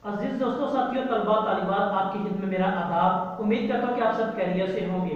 अजीज दोस्तों, साथियों, तलबा तालिबात, आपकी खिदमत में मेरा आदाब। उम्मीद करता हूँ कि आप सब खैरियत से होंगे।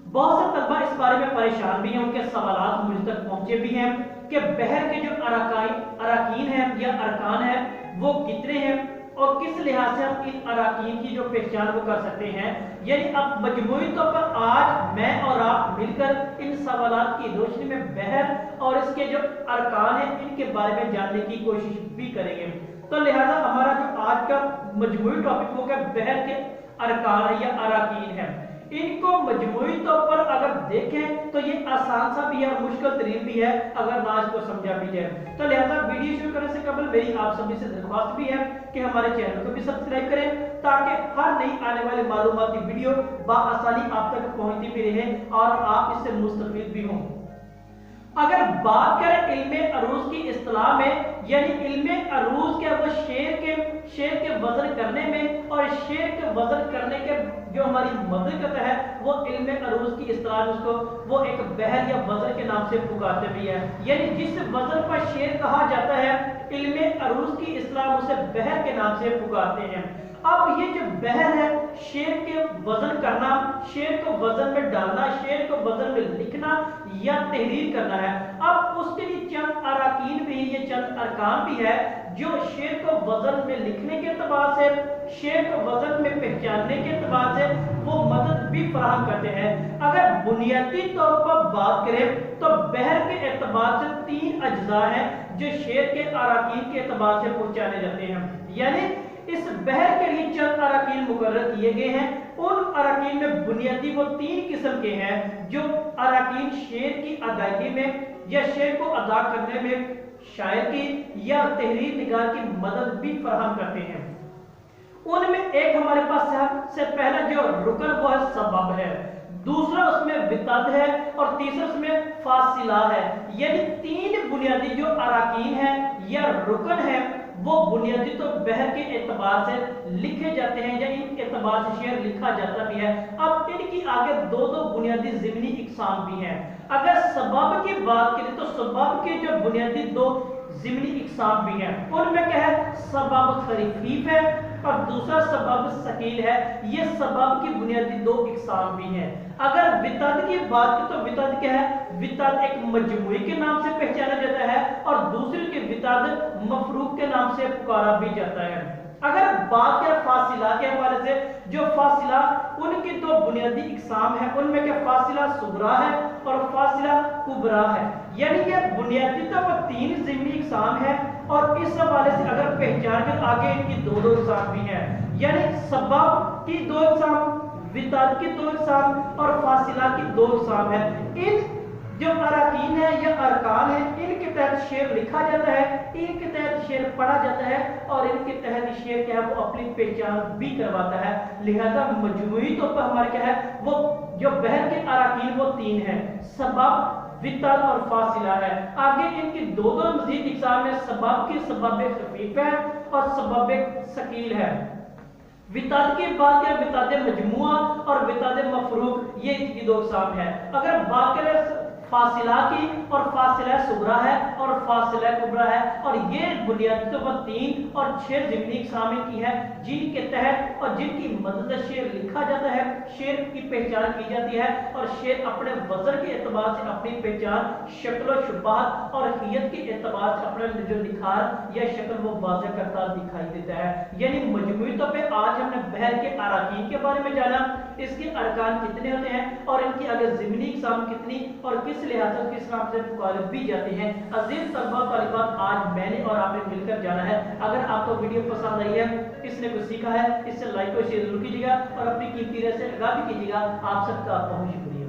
बहुत से तलबा इस बारे में परेशान भी हैं, उनके सवालात मुझ तक पहुंचे भी हैं कि बहर के जो अराकीन हैं या अरकान हैं वो कितने हैं और किस लिहाज से हम इन अराकीन की जो पहचान वो कर सकते हैं। यानी अब मजमूई तौर पर आज मैं और आप मिलकर इन सवालात की रोशनी में बहर और इसके जो अरकान हैं इनके बारे में जानने की कोशिश भी करेंगे। तो लिहाजा हमारा जो आज का मजमूई टॉपिक होगा बहर के अरकान या अराकीन है। इनको मजमूई तौर पर अगर देखें तो ये आसान सा भी है और मुश्किल तरीन भी है अगर ना इसको समझा भी जाए। तो लिहाजा वीडियो शुरू करने से कबल मेरी आप सभी से दरख्वास्त भी है कि हमारे चैनल को भी सब्सक्राइब करें ताकि हर नई आने वाली मालूमाती वीडियो बाआसानी आप तक पहुंचती भी रहे और आप इससे मुस्तफीद भी हों। अगर बात करें इल्मे अरूज की इस्तिलाह में, यानी इल्मे अरूज क्या वो शेर के वजन करने में और शेर के वजन करने के जो हमारी मदद है वो इल्मे अरूज की इस्तिलाह में उसको वो एक बहर या वजन के नाम से पुकारते भी है। यानी जिस वजन पर शेर कहा जाता है इल्मे अरूज की इस्तिलाह उसे बहर के नाम से पुकारते हैं। अब ये जो बहर है, शेर के वजन करना, शेर को वजन में डालना, शेर को वजन में लिखना या तहरीर करना है। अब उसके लिए चंद अराकीन भी, ये चंद अरकान भी है जो शेर को वजन में लिखने के एतबार से, शेर को वजन में पहचानने के एतबार से वो मदद भी फराहम करते हैं। अगर बुनियादी तौर पर बात करें तो बहर के एतबार से 3 अज्जा हैं जो शेर के अराकीन के एतबार से पहचाने जाते हैं। यानी इस बहर के लिए चंद अराकीन मुकर्रर किए गए हैं। उन अराकीन में बुनियादी वो 3 किस्म के हैं जो अराकीन शेर की अदायगी में या शेर को अदा करने में शायर की या तहरीर निगार की मदद भी फराहम करते हैं। उनमें एक हमारे पास सबसे पहला जो रुकन वो है सबब है, दूसरा उसमें वितद है और तीसरा उसमें फासिला है। यानी 3 बुनियादी जो अराकीन है या रुकन है वो बुनियादी तो बहर के एतबार से लिखे जाते हैं या इन एतबार से शेर लिखा जाता भी है। अब इनकी आगे दो बुनियादी ज़िमनी इकसाम भी हैं। अगर सबब की बात करें तो सबब के जो बुनियादी 2 ज़िमनी इकसाम भी हैं, उनमें क्या है, सबब खफीफ है और दूसरा सबब सकील है। ये सबब की बुनियादी 2 इकसाम भी हैं। अगर वितद की बात करें तो वितद क्या है, वितद एक मजमूई के नाम से पहचाना जाता है और दूसरे के वितद मफरूक के नाम से पुकारा भी जाता है। अगर बात करें फासिला के हवाले से, जो फासिला उनकी 2 बुनियादी इकसाम है, उनमें क्या फासिला सुगरा है और फासिला कुबरा है। यानी ये बुनियादी तो 3 ज़िमनी इकसाम है और इस हवाले से अगर पहचान के आगे इनकी 2 इकसाम भी है। यानी सबब की 2 इकसाम, वितद की 2 इकसाम और फासिला की 2 इकसाम है। इन जो अराकीन है या अरकान है इनके तहत शेर लिखा जाता है, इनके तहत शेर पढ़ा जाता है और इनके तहत शेर क्या है वो अपनी पहचान भी करवाता है। लिहाजा मजमूई तौर पर हमारे क्या है वो जो बहर के अराकीन वो 3 है, सबब, वितद और फासिला है। आगे इनकी 2 मजीद इकसाम है, सबब की सबब खफीफ है और सबब सकील है। वितद की बात करें वितद मजमुआ और वितद मफरूक, ये इनकी 2 इकसाम है। अगर बात करें फासिला की और फासिला सुगरा है और फासिला कुबरा है और ये बुनियादी तो 3 और 6 ज़िमनी इकसाम की है जिनके तहत और जिनकी मदद से शेर लिखा जाता है, शेर की पहचान की जाती है और शेर अपने वजन के एतबार से अपनी पहचान, शक्ल व शुबाहत और हियत के एतबार से अपने जो निखार या शक्ल वो वाज़ेह करता दिखाई देता है। यानी मजमूई तौर पे आज हमने बहर के अराकीन के बारे में जाना, इसके अरकान कितने होते हैं और इनकी अगर ज़िमनी इकसाम कितनी और किस लिहाज से किस नाम से पुकारे भी जाते हैं। अजीज तलबा तालिबात, आज मैंने और आपने मिलकर जाना है। अगर आपको वीडियो पसंद आई है, इसने कुछ सीखा है, इससे लाइक और शेयर जरूर कीजिएगा और अपनी कीमती राय से आगाह भी कीजिएगा। आप सबका बहुत शुक्रिया।